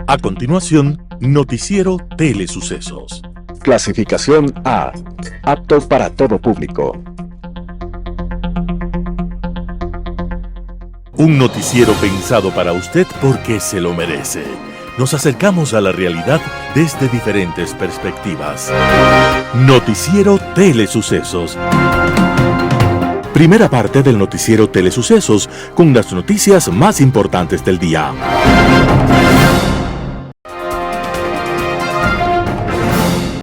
A continuación, Noticiero Telesucesos. Clasificación A. Apto para todo público. Un noticiero pensado para usted porque se lo merece. Nos acercamos a la realidad desde diferentes perspectivas. Noticiero Telesucesos. Primera parte del Noticiero Telesucesos con las noticias más importantes del día.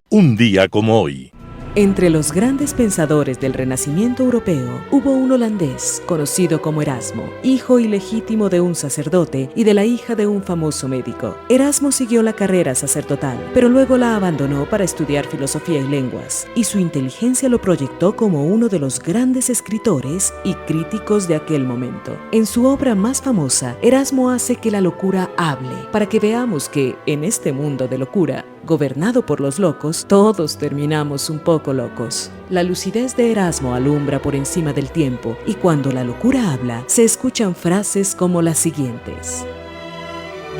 Un día como hoy. Entre los grandes pensadores del Renacimiento europeo hubo un holandés conocido como Erasmo, hijo ilegítimo de un sacerdote y de la hija de un famoso médico. Erasmo siguió la carrera sacerdotal, pero luego la abandonó para estudiar filosofía y lenguas, y su inteligencia lo proyectó como uno de los grandes escritores y críticos de aquel momento. En su obra más famosa, Erasmo hace que la locura hable, para que veamos que, en este mundo de locura, gobernado por los locos, todos terminamos un poco locos. La lucidez de Erasmo alumbra por encima del tiempo, y cuando la locura habla, se escuchan frases como las siguientes.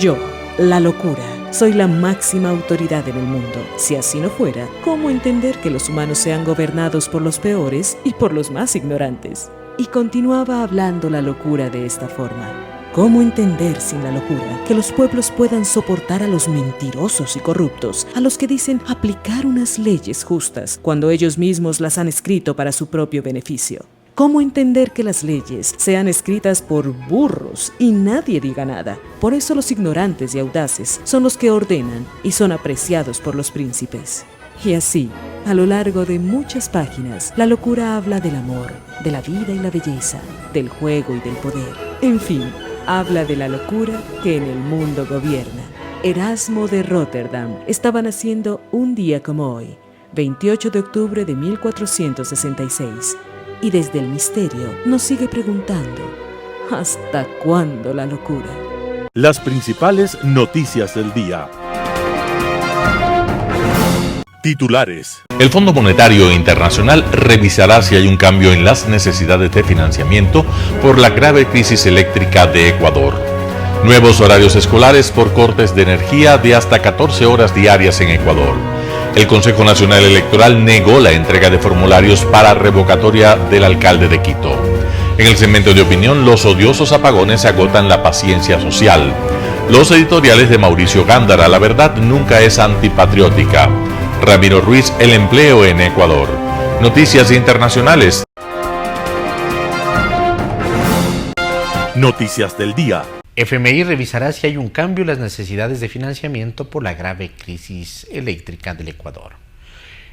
Yo, la locura, soy la máxima autoridad en el mundo. Si así no fuera, ¿cómo entender que los humanos sean gobernados por los peores y por los más ignorantes? Y continuaba hablando la locura de esta forma. ¿Cómo entender sin la locura que los pueblos puedan soportar a los mentirosos y corruptos, a los que dicen aplicar unas leyes justas cuando ellos mismos las han escrito para su propio beneficio? ¿Cómo entender que las leyes sean escritas por burros y nadie diga nada? Por eso los ignorantes y audaces son los que ordenan y son apreciados por los príncipes. Y así, a lo largo de muchas páginas, la locura habla del amor, de la vida y la belleza, del juego y del poder. En fin, habla de la locura que en el mundo gobierna. Erasmo de Róterdam estaba naciendo un día como hoy, 28 de octubre de 1466, y desde el misterio nos sigue preguntando, ¿hasta cuándo la locura? Las principales noticias del día. Titulares. El Fondo Monetario Internacional revisará si hay un cambio en las necesidades de financiamiento por la grave crisis eléctrica de Ecuador. Nuevos horarios escolares por cortes de energía de hasta 14 horas diarias en Ecuador. El Consejo Nacional Electoral negó la entrega de formularios para revocatoria del alcalde de Quito. En el segmento de opinión, los odiosos apagones agotan la paciencia social. Los editoriales de Mauricio Gándara, la verdad nunca es antipatriótica. Ramiro Ruiz, el empleo en Ecuador. Noticias internacionales. Noticias del día. FMI revisará si hay un cambio en las necesidades de financiamiento por la grave crisis eléctrica del Ecuador.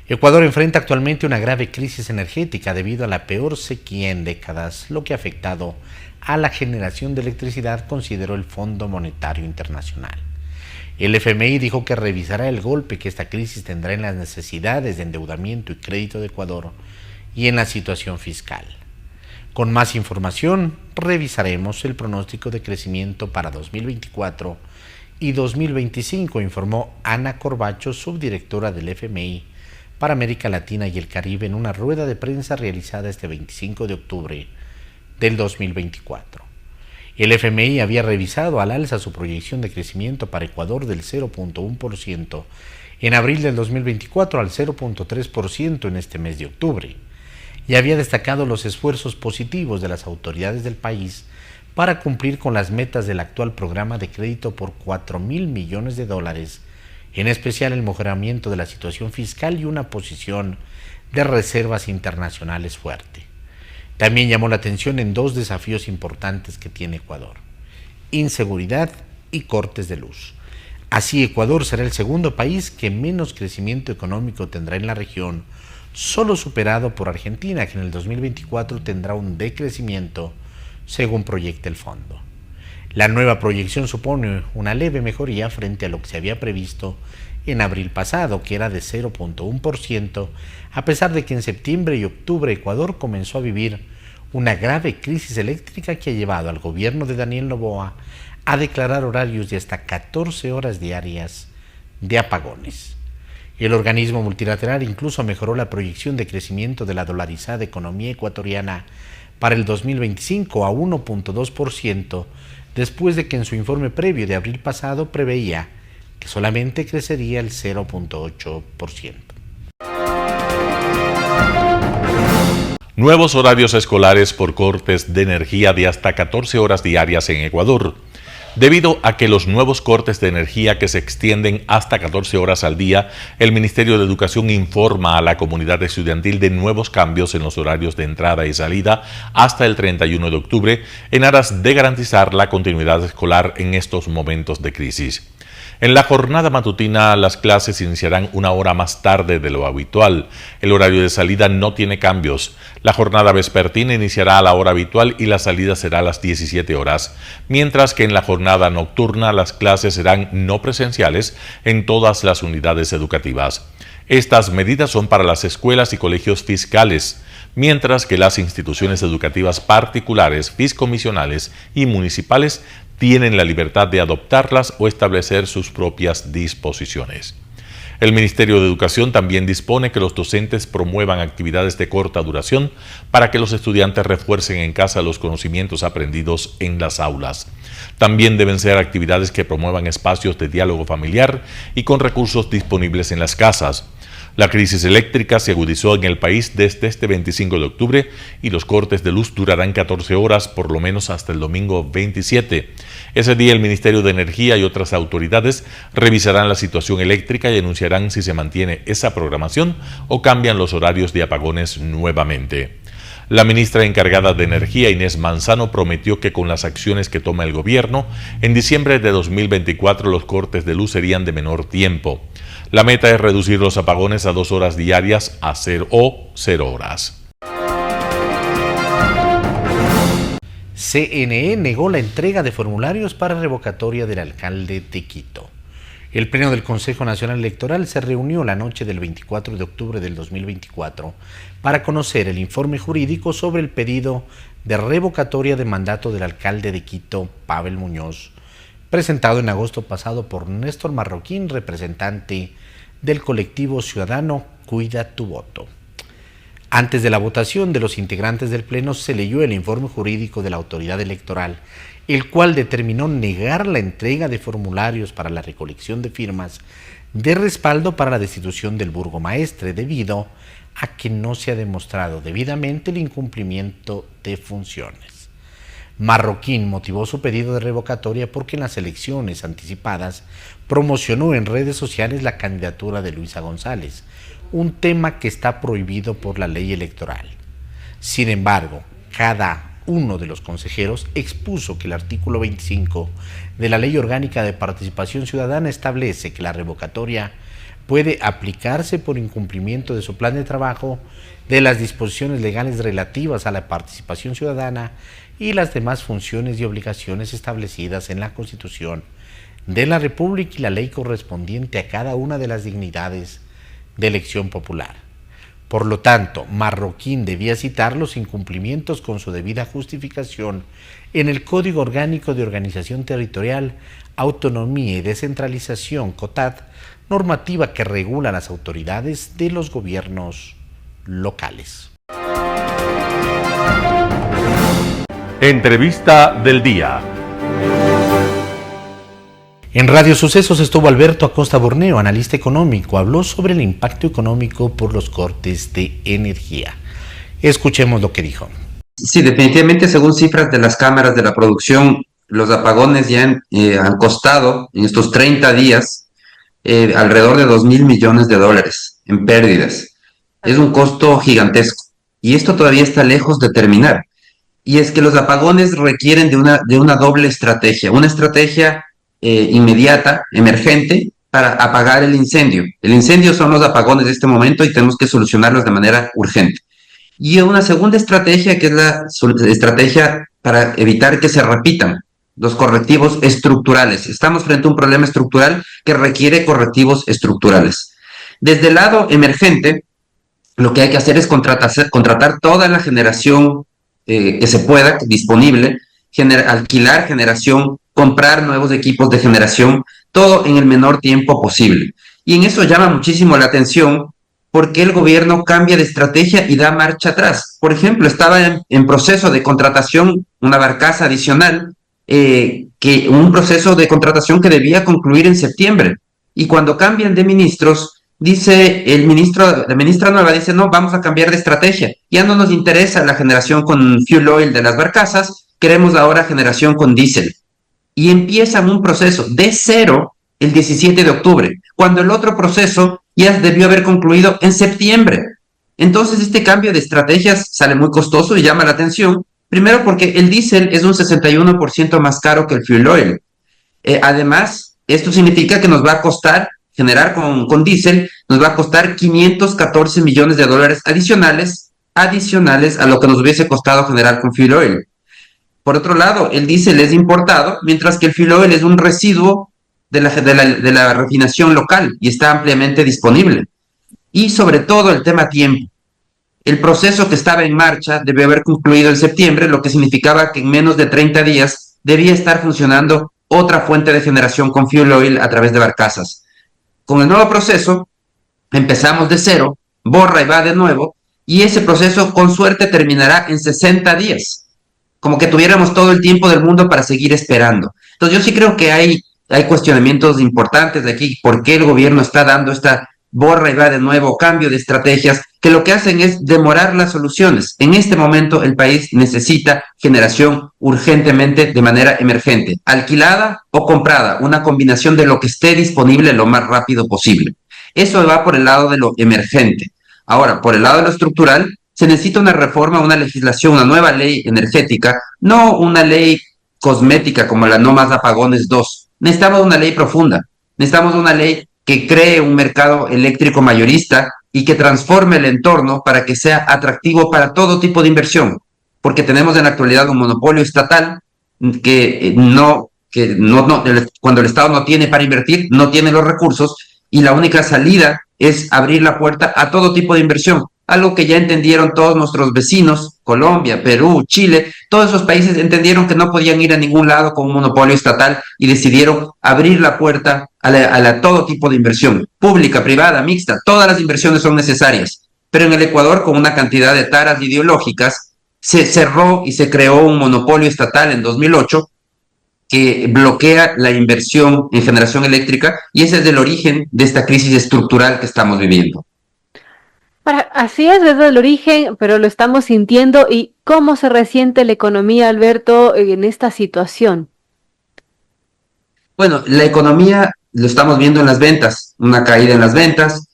Ecuador enfrenta actualmente una grave crisis energética debido a la peor sequía en décadas, lo que ha afectado a la generación de electricidad, consideró el Fondo Monetario Internacional. El FMI dijo que revisará el golpe que esta crisis tendrá en las necesidades de endeudamiento y crédito de Ecuador y en la situación fiscal. Con más información, revisaremos el pronóstico de crecimiento para 2024 y 2025, informó Ana Corbacho, subdirectora del FMI para América Latina y el Caribe, en una rueda de prensa realizada este 25 de octubre del 2024. El FMI había revisado al alza su proyección de crecimiento para Ecuador del 0.1% en abril del 2024 al 0.3% en este mes de octubre, y había destacado los esfuerzos positivos de las autoridades del país para cumplir con las metas del actual programa de crédito por $4.000 millones, en especial el mejoramiento de la situación fiscal y una posición de reservas internacionales fuerte. También llamó la atención en dos desafíos importantes que tiene Ecuador: inseguridad y cortes de luz. Así, Ecuador será el segundo país que menos crecimiento económico tendrá en la región, solo superado por Argentina, que en el 2024 tendrá un decrecimiento, según proyecta el fondo. La nueva proyección supone una leve mejoría frente a lo que se había previsto en abril pasado, que era de 0.1%, a pesar de que en septiembre y octubre Ecuador comenzó a vivir una grave crisis eléctrica que ha llevado al gobierno de Daniel Noboa a declarar horarios de hasta 14 horas diarias de apagones. El organismo multilateral incluso mejoró la proyección de crecimiento de la dolarizada economía ecuatoriana para el 2025 a 1.2%, después de que en su informe previo de abril pasado preveía que solamente crecería el 0.8%. Nuevos horarios escolares por cortes de energía de hasta 14 horas diarias en Ecuador. Debido a que los nuevos cortes de energía que se extienden hasta 14 horas al día, el Ministerio de Educación informa a la comunidad estudiantil de nuevos cambios en los horarios de entrada y salida hasta el 31 de octubre en aras de garantizar la continuidad escolar en estos momentos de crisis. En la jornada matutina, las clases iniciarán una hora más tarde de lo habitual. El horario de salida no tiene cambios. La jornada vespertina iniciará a la hora habitual y la salida será a las 17 horas, mientras que en la jornada nocturna las clases serán no presenciales en todas las unidades educativas. Estas medidas son para las escuelas y colegios fiscales, mientras que las instituciones educativas particulares, fiscomisionales y municipales tienen la libertad de adoptarlas o establecer sus propias disposiciones. El Ministerio de Educación también dispone que los docentes promuevan actividades de corta duración para que los estudiantes refuercen en casa los conocimientos aprendidos en las aulas. También deben ser actividades que promuevan espacios de diálogo familiar y con recursos disponibles en las casas. La crisis eléctrica se agudizó en el país desde este 25 de octubre y los cortes de luz durarán 14 horas por lo menos hasta el domingo 27. Ese día el Ministerio de Energía y otras autoridades revisarán la situación eléctrica y anunciarán si se mantiene esa programación o cambian los horarios de apagones nuevamente. La ministra encargada de Energía, Inés Manzano, prometió que con las acciones que toma el gobierno, en diciembre de 2024 los cortes de luz serían de menor tiempo. La meta es reducir los apagones a 2 horas diarias a 0 horas. CNE negó la entrega de formularios para revocatoria del alcalde de Quito. El Pleno del Consejo Nacional Electoral se reunió la noche del 24 de octubre del 2024 para conocer el informe jurídico sobre el pedido de revocatoria de mandato del alcalde de Quito, Pavel Muñoz, presentado en agosto pasado por Néstor Marroquín, representante del colectivo ciudadano Cuida tu Voto. Antes de la votación de los integrantes del Pleno se leyó el informe jurídico de la autoridad electoral, el cual determinó negar la entrega de formularios para la recolección de firmas de respaldo para la destitución del burgomaestre debido a que no se ha demostrado debidamente el incumplimiento de funciones. Marroquín motivó su pedido de revocatoria porque en las elecciones anticipadas promocionó en redes sociales la candidatura de Luisa González, un tema que está prohibido por la ley electoral. Sin embargo, cada uno de los consejeros expuso que el artículo 25 de la Ley Orgánica de Participación Ciudadana establece que la revocatoria puede aplicarse por incumplimiento de su plan de trabajo, de las disposiciones legales relativas a la participación ciudadana y las demás funciones y obligaciones establecidas en la Constitución de la República y la ley correspondiente a cada una de las dignidades de elección popular. Por lo tanto, Marroquín debía citar los incumplimientos con su debida justificación en el Código Orgánico de Organización Territorial, Autonomía y Descentralización, COTAD, normativa que regula las autoridades de los gobiernos locales. Entrevista del día. En Radio Sucesos estuvo Alberto Acosta Borneo, analista económico. Habló sobre el impacto económico por los cortes de energía. Escuchemos lo que dijo. Sí, definitivamente, según cifras de las cámaras de la producción, los apagones ya han costado en estos 30 días alrededor de $2.000 millones en pérdidas. Es un costo gigantesco y esto todavía está lejos de terminar. Y es que los apagones requieren de una doble estrategia, una estrategia inmediata, emergente, para apagar el incendio. El incendio son los apagones de este momento y tenemos que solucionarlos de manera urgente. Y una segunda estrategia, que es la estrategia para evitar que se repitan los correctivos estructurales. Estamos frente a un problema estructural que requiere correctivos estructurales. Desde el lado emergente, lo que hay que hacer es contratar toda la generación que se pueda, disponible, alquilar generación, comprar nuevos equipos de generación, todo en el menor tiempo posible. Y en eso llama muchísimo la atención porque el gobierno cambia de estrategia y da marcha atrás. Por ejemplo, estaba en proceso de contratación una barcaza adicional, un proceso de contratación que debía concluir en septiembre. Y cuando cambian de ministros, dice la ministra nueva dice, no, vamos a cambiar de estrategia. Ya no nos interesa la generación con fuel oil de las barcazas, queremos ahora generación con diésel. Y empiezan un proceso de cero el 17 de octubre, cuando el otro proceso ya debió haber concluido en septiembre. Entonces este cambio de estrategias sale muy costoso y llama la atención, primero porque el diésel es un 61% más caro que el fuel oil. Además, esto significa que nos va a costar generar con diésel, nos va a costar 514 millones de dólares adicionales a lo que nos hubiese costado generar con fuel oil. Por otro lado, el diésel es importado, mientras que el fuel oil es un residuo de la refinación local y está ampliamente disponible. Y sobre todo el tema tiempo. El proceso que estaba en marcha debe haber concluido en septiembre, lo que significaba que en menos de 30 días debía estar funcionando otra fuente de generación con fuel oil a través de barcazas. Con el nuevo proceso, empezamos de cero, borra y va de nuevo, y ese proceso con suerte terminará en 60 días. Como que tuviéramos todo el tiempo del mundo para seguir esperando. Entonces yo sí creo que hay cuestionamientos importantes de aquí, por qué el gobierno está dando esta borra y va de nuevo, cambio de estrategias, que lo que hacen es demorar las soluciones. En este momento el país necesita generación urgentemente de manera emergente, alquilada o comprada, una combinación de lo que esté disponible lo más rápido posible. Eso va por el lado de lo emergente. Ahora, por el lado de lo estructural, se necesita una reforma, una legislación, una nueva ley energética, no una ley cosmética como la No Más Apagones 2. Necesitamos una ley profunda, necesitamos una ley que cree un mercado eléctrico mayorista y que transforme el entorno para que sea atractivo para todo tipo de inversión, porque tenemos en la actualidad un monopolio estatal cuando el Estado no tiene para invertir, no tiene los recursos, y la única salida es abrir la puerta a todo tipo de inversión, algo que ya entendieron todos nuestros vecinos, Colombia, Perú, Chile, todos esos países entendieron que no podían ir a ningún lado con un monopolio estatal y decidieron abrir la puerta a todo tipo de inversión, pública, privada, mixta, todas las inversiones son necesarias. Pero en el Ecuador, con una cantidad de taras ideológicas, se cerró y se creó un monopolio estatal en 2008 que bloquea la inversión en generación eléctrica, y ese es el origen de esta crisis estructural que estamos viviendo. Así es, desde el origen, pero lo estamos sintiendo. ¿Y cómo se resiente la economía, Alberto, en esta situación? Bueno, la economía lo estamos viendo en las ventas, una caída en las ventas.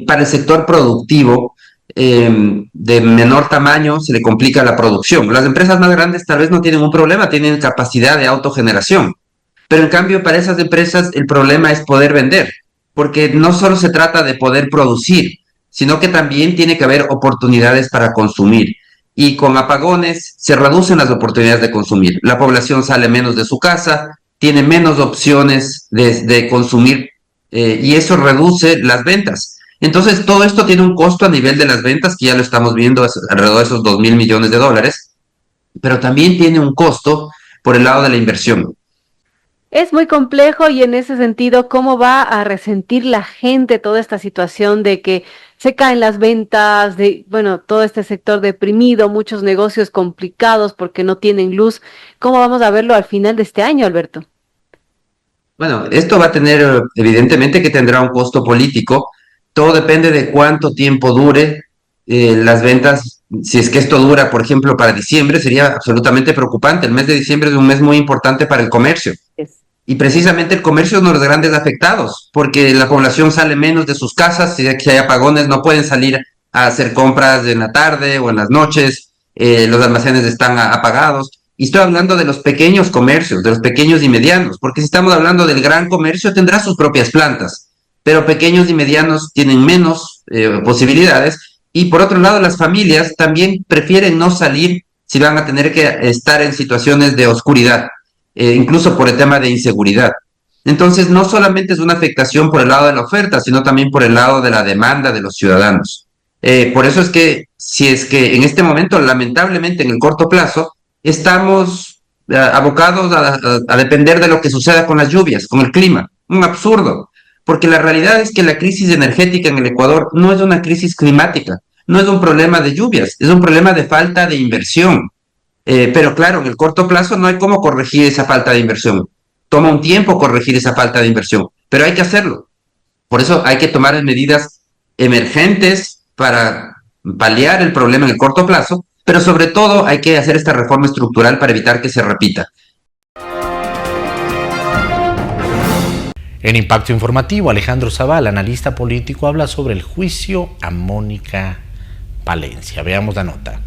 Para el sector productivo de menor tamaño se le complica la producción. Las empresas más grandes tal vez no tienen un problema, tienen capacidad de autogeneración. Pero en cambio para esas empresas el problema es poder vender, porque no solo se trata de poder producir, sino que también tiene que haber oportunidades para consumir. Y con apagones se reducen las oportunidades de consumir. La población sale menos de su casa, tiene menos opciones de consumir y eso reduce las ventas. Entonces todo esto tiene un costo a nivel de las ventas, que ya lo estamos viendo, es alrededor de esos 2.000 millones de dólares, pero también tiene un costo por el lado de la inversión. Es muy complejo, y en ese sentido, ¿cómo va a resentir la gente toda esta situación de que se caen las ventas, todo este sector deprimido, muchos negocios complicados porque no tienen luz? ¿Cómo vamos a verlo al final de este año, Alberto? Bueno, esto va a tener, evidentemente que tendrá un costo político. Todo depende de cuánto tiempo dure las ventas. Si es que esto dura, por ejemplo, para diciembre, sería absolutamente preocupante. El mes de diciembre es un mes muy importante para el comercio. Y precisamente el comercio es uno de los grandes afectados, porque la población sale menos de sus casas, si hay apagones no pueden salir a hacer compras en la tarde o en las noches, los almacenes están apagados. Y estoy hablando de los pequeños comercios, de los pequeños y medianos, porque si estamos hablando del gran comercio tendrá sus propias plantas, pero pequeños y medianos tienen menos posibilidades. Y por otro lado, las familias también prefieren no salir si van a tener que estar en situaciones de oscuridad. Incluso por el tema de inseguridad. Entonces, no solamente es una afectación por el lado de la oferta, sino también por el lado de la demanda de los ciudadanos. Por eso es que, si es que en este momento, lamentablemente, en el corto plazo, estamos abocados a depender de lo que suceda con las lluvias, con el clima. Un absurdo, porque la realidad es que la crisis energética en el Ecuador no es una crisis climática, no es un problema de lluvias, es un problema de falta de inversión. Pero claro, en el corto plazo no hay cómo corregir esa falta de inversión. Toma un tiempo corregir esa falta de inversión, pero hay que hacerlo. Por eso hay que tomar medidas emergentes para paliar el problema en el corto plazo, pero sobre todo hay que hacer esta reforma estructural para evitar que se repita. En Impacto Informativo, Alejandro Zavala, analista político, habla sobre el juicio a Mónica Palencia. Veamos la nota.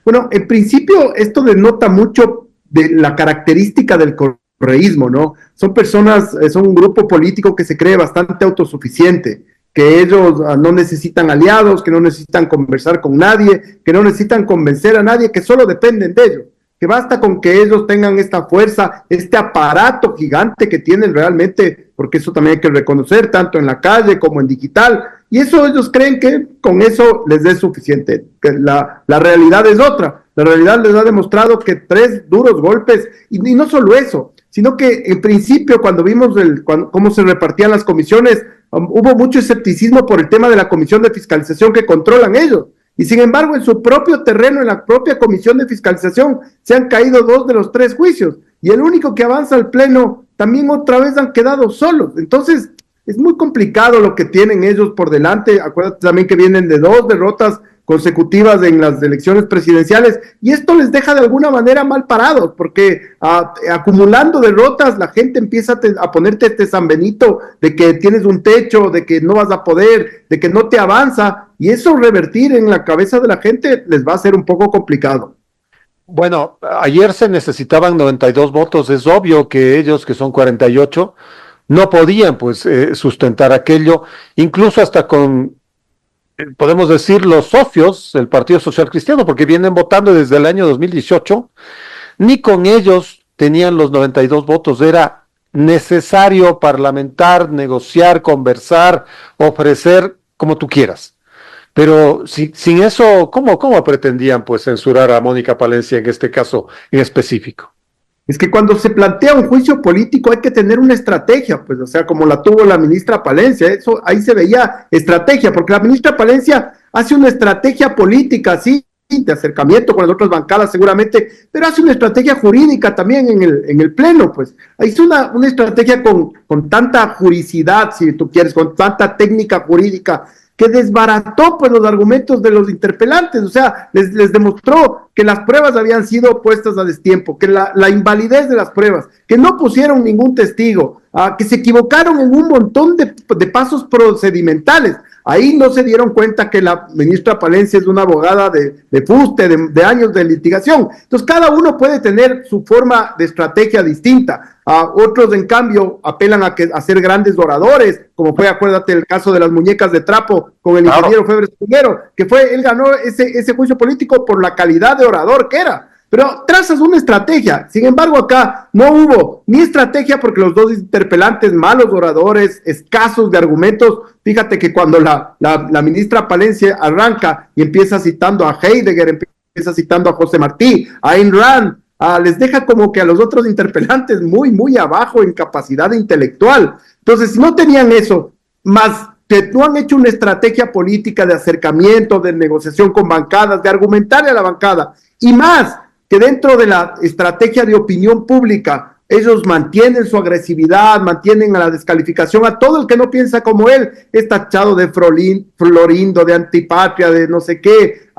Bueno, en principio esto denota mucho de la característica del correísmo, ¿no? Son personas, son un grupo político que se cree bastante autosuficiente, que ellos no necesitan aliados, que no necesitan conversar con nadie, que no necesitan convencer a nadie, que solo dependen de ellos, que basta con que ellos tengan esta fuerza, este aparato gigante que tienen realmente, porque eso también hay que reconocer, tanto en la calle como en digital, y eso ellos creen que con eso les es suficiente, que la realidad es otra. La realidad les ha demostrado que 3 duros golpes, y no solo eso, sino que en principio cuando vimos cómo se repartían las comisiones, hubo mucho escepticismo por el tema de la comisión de fiscalización que controlan ellos, y sin embargo en su propio terreno, en la propia comisión de fiscalización, se han caído 2 de los 3 juicios, y el único que avanza al pleno también otra vez han quedado solos. Entonces es muy complicado lo que tienen ellos por delante. Acuérdate también que vienen de 2 derrotas consecutivas en las elecciones presidenciales, y esto les deja de alguna manera mal parados, porque acumulando derrotas la gente empieza a ponerte este San Benito de que tienes un techo, de que no vas a poder, de que no te avanza, y eso revertir en la cabeza de la gente les va a ser un poco complicado. Bueno, ayer se necesitaban 92 votos, es obvio que ellos, que son 48, no podían pues sustentar aquello, incluso hasta con, podemos decir, los socios del Partido Social Cristiano, porque vienen votando desde el año 2018, ni con ellos tenían los 92 votos, era necesario parlamentar, negociar, conversar, ofrecer, como tú quieras. Pero sin eso, ¿cómo pretendían pues censurar a Mónica Palencia en este caso en específico? Es que cuando se plantea un juicio político hay que tener una estrategia, pues, o sea, como la tuvo la ministra Palencia, eso ahí se veía estrategia, porque la ministra Palencia hace una estrategia política, sí, de acercamiento con las otras bancadas seguramente, pero hace una estrategia jurídica también en el pleno, pues. Hizo una estrategia con tanta juricidad, si tú quieres, con tanta técnica jurídica, que desbarató pues los argumentos de los interpelantes, o sea, les demostró que las pruebas habían sido puestas a destiempo, que la invalidez de las pruebas, que no pusieron ningún testigo, que se equivocaron en un montón de pasos procedimentales. Ahí no se dieron cuenta que la ministra Palencia es una abogada de fuste, de años de litigación. Entonces, cada uno puede tener su forma de estrategia distinta. Otros, en cambio, apelan a ser grandes oradores, como fue, acuérdate, el caso de las muñecas de trapo con el ingeniero Febres Pinheiro, que él ganó ese juicio político por la calidad de orador que era. Pero trazas una estrategia. Sin embargo, acá no hubo ni estrategia porque los 2 interpelantes, malos oradores, escasos de argumentos. Fíjate que cuando la ministra Palencia arranca y empieza citando a Heidegger, empieza citando a José Martí, a Ayn Rand, les deja como que a los otros interpelantes muy, muy abajo en capacidad intelectual. Entonces, si no tenían eso, más que no han hecho una estrategia política de acercamiento, de negociación con bancadas, de argumentarle a la bancada, y más que dentro de la estrategia de opinión pública, ellos mantienen su agresividad, mantienen a la descalificación a todo el que no piensa como él, es tachado de florindo, de antipatria, de no sé qué,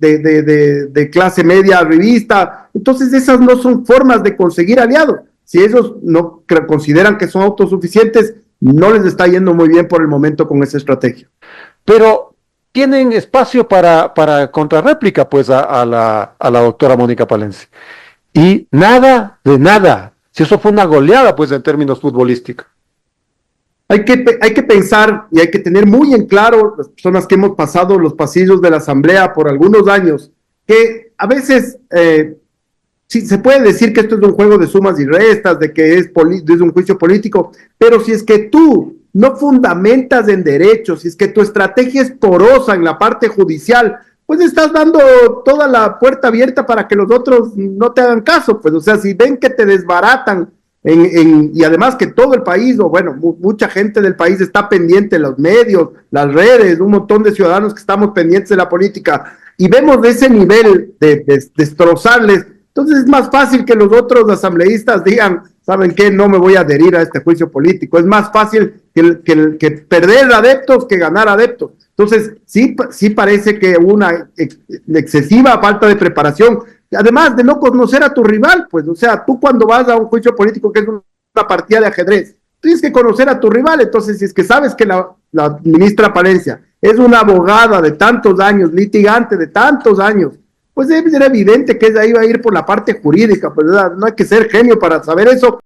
de clase media revista. Entonces esas no son formas de conseguir aliados. Si ellos no consideran que son autosuficientes, no les está yendo muy bien por el momento con esa estrategia. Pero tienen espacio para contrarréplica pues a la doctora Mónica Palencia. Y nada de nada. Si eso fue una goleada pues en términos futbolísticos. Hay que pensar y hay que tener muy en claro, las personas que hemos pasado los pasillos de la Asamblea por algunos años, que a veces sí, se puede decir que esto es un juego de sumas y restas, de que es un juicio político, pero si es que tú no fundamentas en derechos, si es que tu estrategia es porosa en la parte judicial, pues estás dando toda la puerta abierta para que los otros no te hagan caso, pues, o sea, si ven que te desbaratan y además que todo el país, o bueno, mucha gente del país está pendiente, los medios, las redes, un montón de ciudadanos que estamos pendientes de la política, y vemos de ese nivel de destrozarles, entonces es más fácil que los otros asambleístas digan, ¿saben qué? No me voy a adherir a este juicio político. Es más fácil que perder adeptos que ganar adeptos. Entonces, sí parece que hubo una excesiva falta de preparación, además de no conocer a tu rival, pues, o sea, tú cuando vas a un juicio político que es una partida de ajedrez, tienes que conocer a tu rival. Entonces, si es que sabes que la ministra Palencia es una abogada de tantos años, litigante de tantos años, pues debe ser evidente que ella iba a ir por la parte jurídica, pues no hay que ser genio para saber eso.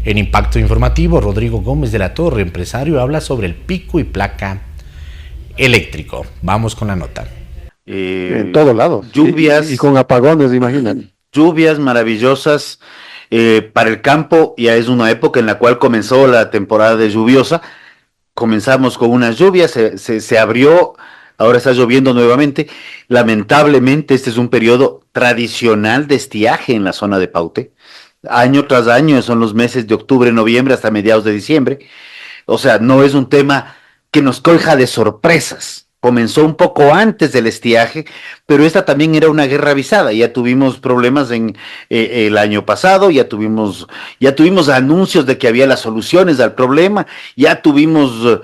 En Impacto Informativo, Rodrigo Gómez de la Torre, empresario, habla sobre el pico y placa eléctrico. Vamos con la nota. En todos lados. Lluvias. Y con apagones, imagínate. Lluvias maravillosas para el campo. Ya es una época en la cual comenzó la temporada de lluviosa. Comenzamos con unas lluvias, se abrió, ahora está lloviendo nuevamente. Lamentablemente este es un periodo tradicional de estiaje en la zona de Paute. Año tras año son los meses de octubre, noviembre hasta mediados de diciembre. O sea, no es un tema que nos coja de sorpresas. Comenzó un poco antes del estiaje, pero esta también era una guerra avisada. Ya tuvimos problemas en el año pasado, ya tuvimos anuncios de que había las soluciones al problema, ya tuvimos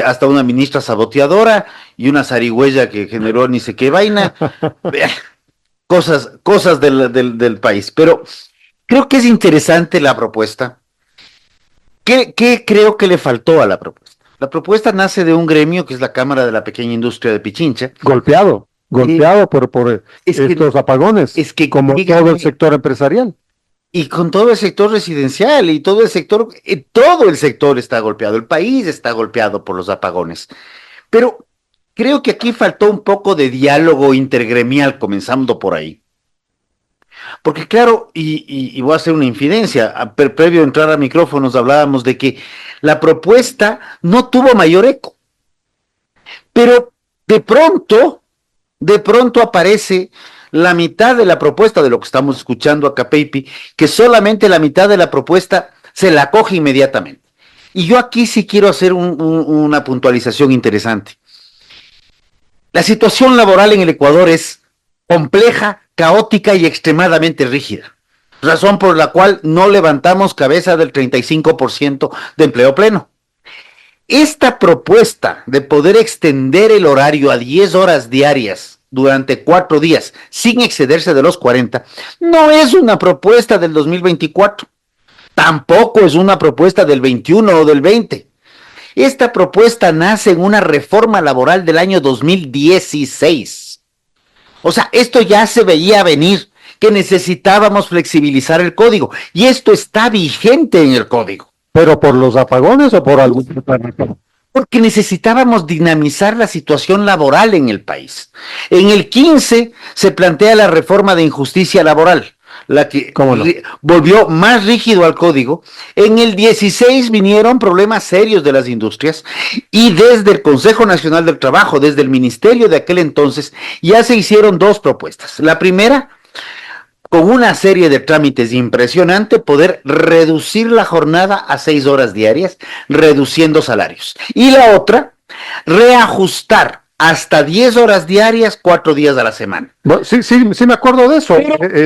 hasta una ministra saboteadora y una zarigüeya que generó ni sé qué vaina. Cosas del país. Pero creo que es interesante la propuesta. ¿Qué creo que le faltó a la propuesta? La propuesta nace de un gremio que es la Cámara de la Pequeña Industria de Pichincha. Golpeado por estos apagones, como todo el sector empresarial. Y con todo el sector residencial y todo el sector está golpeado, el país está golpeado por los apagones. Pero creo que aquí faltó un poco de diálogo intergremial, comenzando por ahí. Porque claro, y voy a hacer una infidencia, previo a entrar a micrófonos hablábamos de que la propuesta no tuvo mayor eco. Pero de pronto aparece la mitad de la propuesta de lo que estamos escuchando acá, Peipi, que solamente la mitad de la propuesta se la coge inmediatamente. Y yo aquí sí quiero hacer una puntualización interesante. La situación laboral en el Ecuador es compleja, caótica y extremadamente rígida, razón por la cual no levantamos cabeza del 35% de empleo pleno. Esta propuesta de poder extender el horario a 10 horas diarias durante 4 días, sin excederse de los 40, no es una propuesta del 2024, tampoco es una propuesta del 21 o del 20. Esta propuesta nace en una reforma laboral del año 2016. O sea, esto ya se veía venir, que necesitábamos flexibilizar el código, y esto está vigente en el código. ¿Pero por los apagones o por algún otra razón? Porque necesitábamos dinamizar la situación laboral en el país. En el 15 se plantea la reforma de injusticia laboral, la que volvió más rígido al código. En el 16 vinieron problemas serios de las industrias y desde el Consejo Nacional del Trabajo, desde el ministerio de aquel entonces, ya se hicieron 2 propuestas. La primera, con una serie de trámites impresionante, poder reducir la jornada a 6 horas diarias, reduciendo salarios. Y la otra, reajustar hasta 10 horas diarias, 4 días a la semana. Bueno, sí me acuerdo de eso.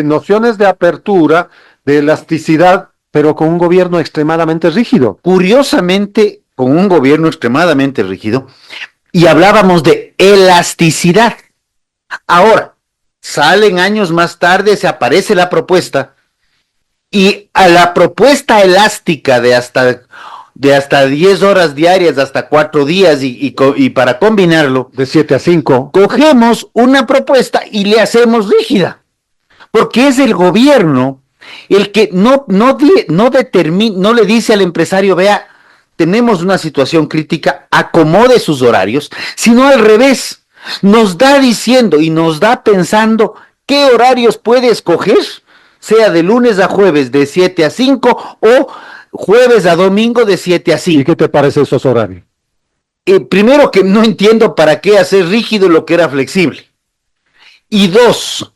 Nociones de apertura, de elasticidad, pero con un gobierno extremadamente rígido. Curiosamente, con un gobierno extremadamente rígido, y hablábamos de elasticidad. Ahora, salen años más tarde, se aparece la propuesta, y a la propuesta elástica de hasta 10 horas diarias, hasta 4 días, y para combinarlo, de 7 a 5, cogemos una propuesta y le hacemos rígida, porque es el gobierno el que no le dice al empresario, vea, tenemos una situación crítica, acomode sus horarios, sino al revés, nos da diciendo y nos da pensando qué horarios puede escoger, sea de lunes a jueves de 7 a 5 o jueves a domingo de 7 a 5. ¿Y qué te parece esos horarios? Primero, que no entiendo para qué hacer rígido lo que era flexible. Y 2,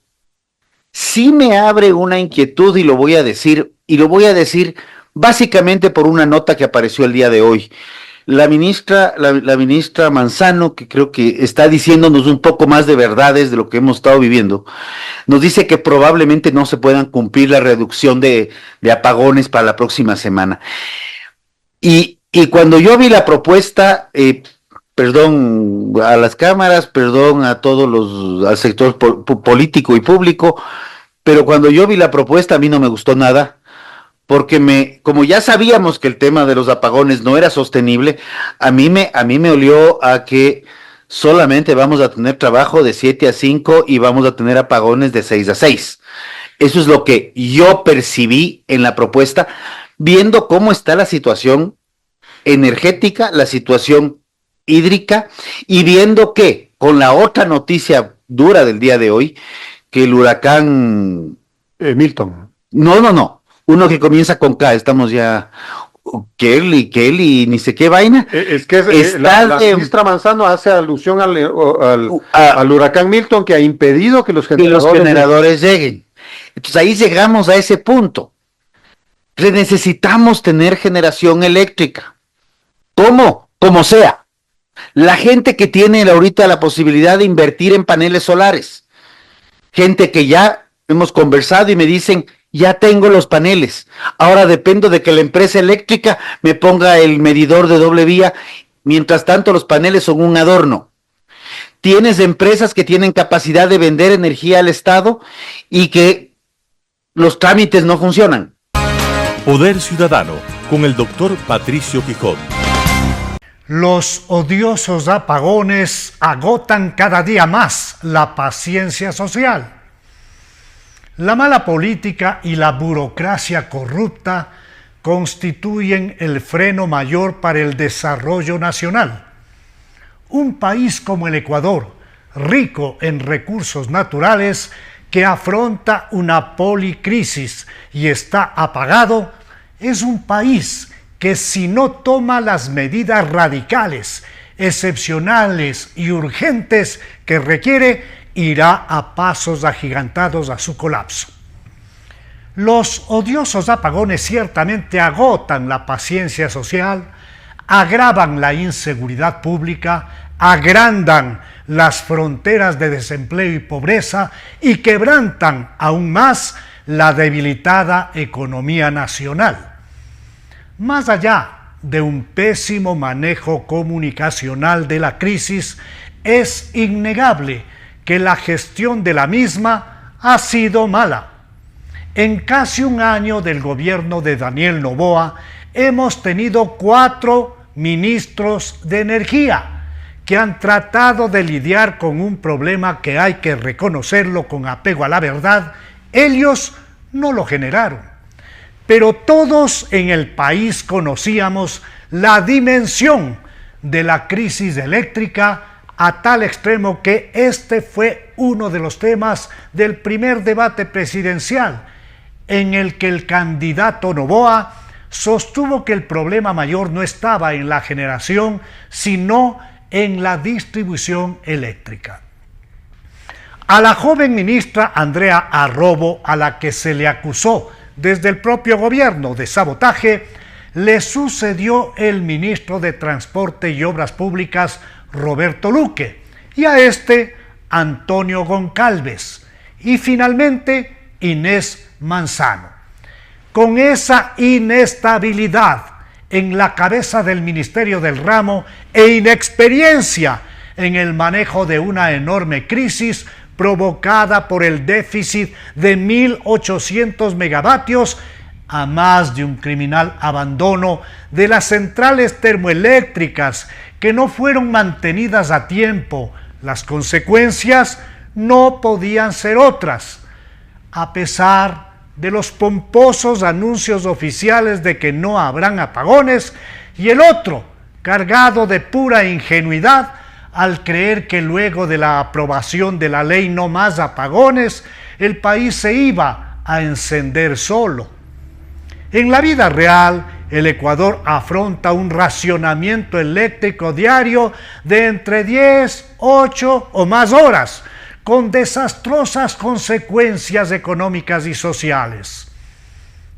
sí me abre una inquietud y lo voy a decir básicamente por una nota que apareció el día de hoy. la ministra Manzano, que creo que está diciéndonos un poco más de verdades de lo que hemos estado viviendo, nos dice que probablemente no se puedan cumplir la reducción de apagones para la próxima semana. Y cuando yo vi la propuesta, perdón a las cámaras, perdón a al sector político y público, pero cuando yo vi la propuesta a mí no me gustó nada, porque como ya sabíamos que el tema de los apagones no era sostenible, a mí me olió a que solamente vamos a tener trabajo de 7 a 5 y vamos a tener apagones de 6 a 6. Eso es lo que yo percibí en la propuesta, viendo cómo está la situación energética, la situación hídrica, y viendo que con la otra noticia dura del día de hoy, que el huracán Milton. No. Uno que comienza con K, estamos ya... Kelly, ni sé qué vaina. Es que la ministra Manzano hace alusión al huracán Milton, que ha impedido que los generadores lleguen. Entonces ahí llegamos a ese punto. Necesitamos tener generación eléctrica. ¿Cómo? Como sea. La gente que tiene ahorita la posibilidad de invertir en paneles solares. Gente que ya hemos conversado y me dicen, ya tengo los paneles. Ahora dependo de que la empresa eléctrica me ponga el medidor de doble vía. Mientras tanto, los paneles son un adorno. Tienes empresas que tienen capacidad de vender energía al Estado y que los trámites no funcionan. Poder Ciudadano, con el doctor Patricio Quijón. Los odiosos apagones agotan cada día más la paciencia social. La mala política y la burocracia corrupta constituyen el freno mayor para el desarrollo nacional. Un país como el Ecuador, rico en recursos naturales, que afronta una policrisis y está apagado, es un país que si no toma las medidas radicales, excepcionales y urgentes que requiere, irá a pasos agigantados a su colapso. Los odiosos apagones ciertamente agotan la paciencia social, agravan la inseguridad pública, agrandan las fronteras de desempleo y pobreza y quebrantan aún más la debilitada economía nacional. Más allá de un pésimo manejo comunicacional de la crisis, es innegable que la gestión de la misma ha sido mala. En casi un año del gobierno de Daniel Noboa, hemos tenido 4 ministros de energía que han tratado de lidiar con un problema que hay que reconocerlo con apego a la verdad. Ellos no lo generaron, pero todos en el país conocíamos la dimensión de la crisis eléctrica, a tal extremo que este fue uno de los temas del primer debate presidencial, en el que el candidato Noboa sostuvo que el problema mayor no estaba en la generación, sino en la distribución eléctrica. A la joven ministra Andrea Arrobo, a la que se le acusó desde el propio gobierno de sabotaje, le sucedió el ministro de Transporte y Obras Públicas, Roberto Luque, y a Antonio Goncalves, y finalmente Inés Manzano. Con esa inestabilidad en la cabeza del Ministerio del Ramo e inexperiencia en el manejo de una enorme crisis provocada por el déficit de 1.800 megavatios, a más de un criminal abandono de las centrales termoeléctricas que no fueron mantenidas a tiempo, las consecuencias no podían ser otras. A pesar de los pomposos anuncios oficiales de que no habrán apagones, y el otro, cargado de pura ingenuidad, al creer que luego de la aprobación de la ley No Más Apagones, el país se iba a encender solo. En la vida real, el Ecuador afronta un racionamiento eléctrico diario de entre 10, 8 o más horas, con desastrosas consecuencias económicas y sociales.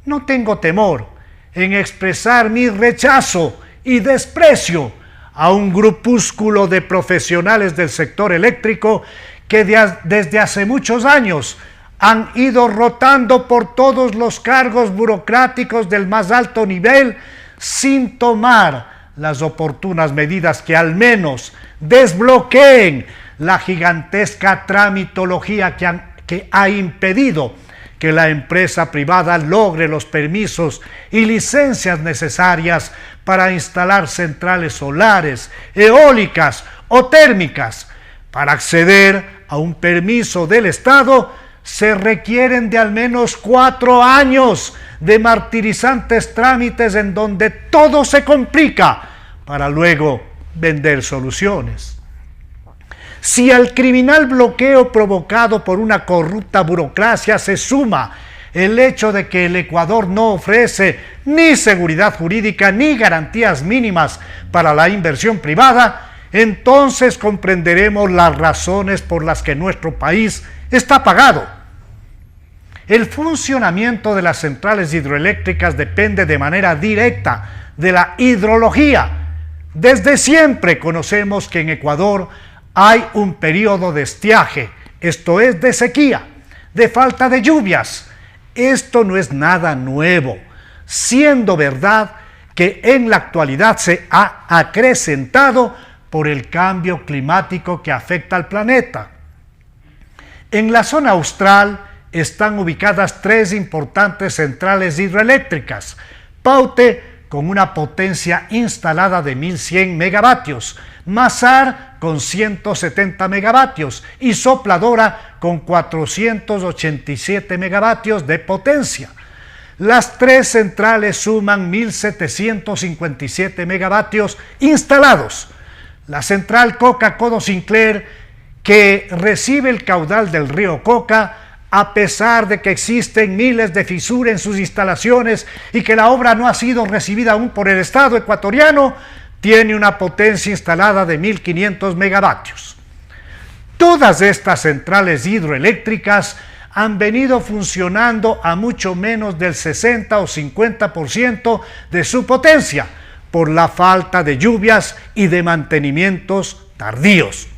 No tengo temor en expresar mi rechazo y desprecio a un grupúsculo de profesionales del sector eléctrico que desde hace muchos años han ido rotando por todos los cargos burocráticos del más alto nivel sin tomar las oportunas medidas que al menos desbloqueen la gigantesca tramitología que ha impedido que la empresa privada logre los permisos y licencias necesarias para instalar centrales solares, eólicas o térmicas. Para acceder a un permiso del Estado se requieren de al menos 4 años de martirizantes trámites en donde todo se complica para luego vender soluciones. Si al criminal bloqueo provocado por una corrupta burocracia se suma el hecho de que el Ecuador no ofrece ni seguridad jurídica ni garantías mínimas para la inversión privada, entonces comprenderemos las razones por las que nuestro país está apagado. El funcionamiento de las centrales hidroeléctricas depende de manera directa de la hidrología. Desde siempre conocemos que en Ecuador hay un periodo de estiaje, esto es de sequía, de falta de lluvias. Esto no es nada nuevo, siendo verdad que en la actualidad se ha acrecentado por el cambio climático que afecta al planeta. En la zona austral están ubicadas 3 importantes centrales hidroeléctricas: Paute, con una potencia instalada de 1100 megavatios, Mazar con 170 megavatios y Sopladora con 487 megavatios de potencia. Las 3 centrales suman 1757 megavatios instalados. La central Coca-Codo Sinclair, que recibe el caudal del río Coca, a pesar de que existen miles de fisuras en sus instalaciones y que la obra no ha sido recibida aún por el Estado ecuatoriano, tiene una potencia instalada de 1500 megavatios. Todas estas centrales hidroeléctricas han venido funcionando a mucho menos del 60 o 50% de su potencia por la falta de lluvias y de mantenimientos tardíos.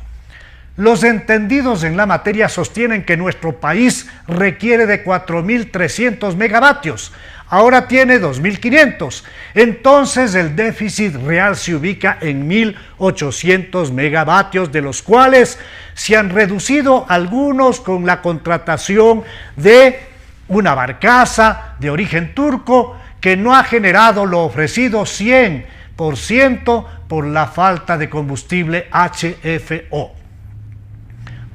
Los entendidos en la materia sostienen que nuestro país requiere de 4.300 megavatios, ahora tiene 2.500, entonces el déficit real se ubica en 1.800 megavatios, de los cuales se han reducido algunos con la contratación de una barcaza de origen turco que no ha generado lo ofrecido 100% por la falta de combustible HFO.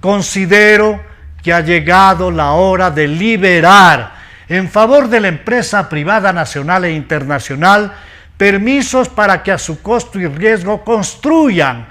Considero que ha llegado la hora de liberar en favor de la empresa privada nacional e internacional permisos para que a su costo y riesgo construyan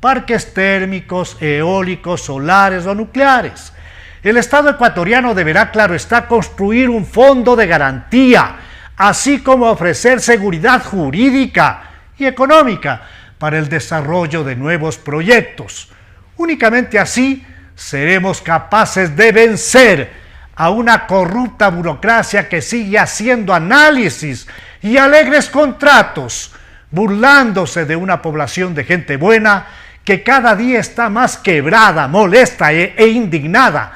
parques térmicos, eólicos, solares o nucleares. El Estado ecuatoriano deberá, claro está, construir un fondo de garantía, así como ofrecer seguridad jurídica y económica para el desarrollo de nuevos proyectos. Únicamente así seremos capaces de vencer a una corrupta burocracia que sigue haciendo análisis y alegres contratos, burlándose de una población de gente buena que cada día está más quebrada, molesta e indignada,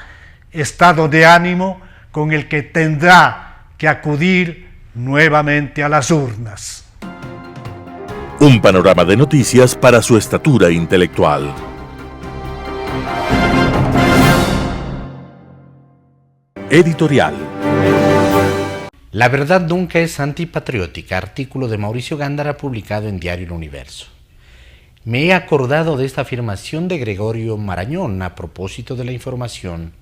estado de ánimo con el que tendrá que acudir nuevamente a las urnas. Un panorama de noticias para su estatura intelectual. Editorial. La verdad nunca es antipatriótica, artículo de Mauricio Gándara publicado en Diario El Universo. Me he acordado de esta afirmación de Gregorio Marañón a propósito de la información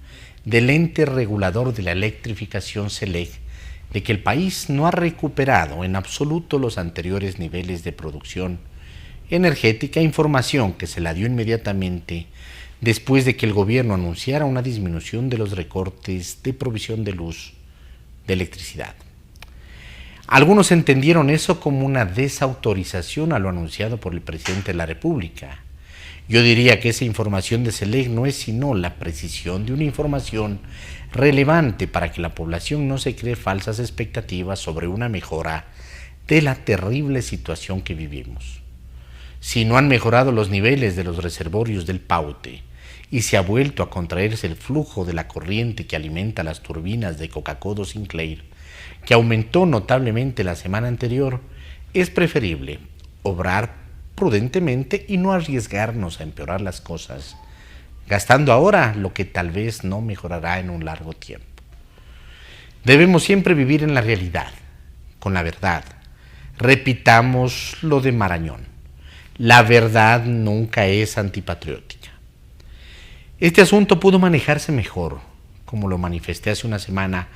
del ente regulador de la electrificación SELEC de que el país no ha recuperado en absoluto los anteriores niveles de producción energética, información que se la dio inmediatamente después de que el gobierno anunciara una disminución de los recortes de provisión de luz, de electricidad. Algunos entendieron eso como una desautorización a lo anunciado por el presidente de la República. Yo diría que esa información de SELEC no es sino la precisión de una información relevante para que la población no se cree falsas expectativas sobre una mejora de la terrible situación que vivimos. Si no han mejorado los niveles de los reservorios del Paute y se ha vuelto a contraerse el flujo de la corriente que alimenta las turbinas de Coca-Cola Sinclair, que aumentó notablemente la semana anterior, es preferible obrar prudentemente y no arriesgarnos a empeorar las cosas, gastando ahora lo que tal vez no mejorará en un largo tiempo. Debemos siempre vivir en la realidad, con la verdad. Repitamos lo de Marañón: la verdad nunca es antipatriótica. Este asunto pudo manejarse mejor, como lo manifesté hace una semana,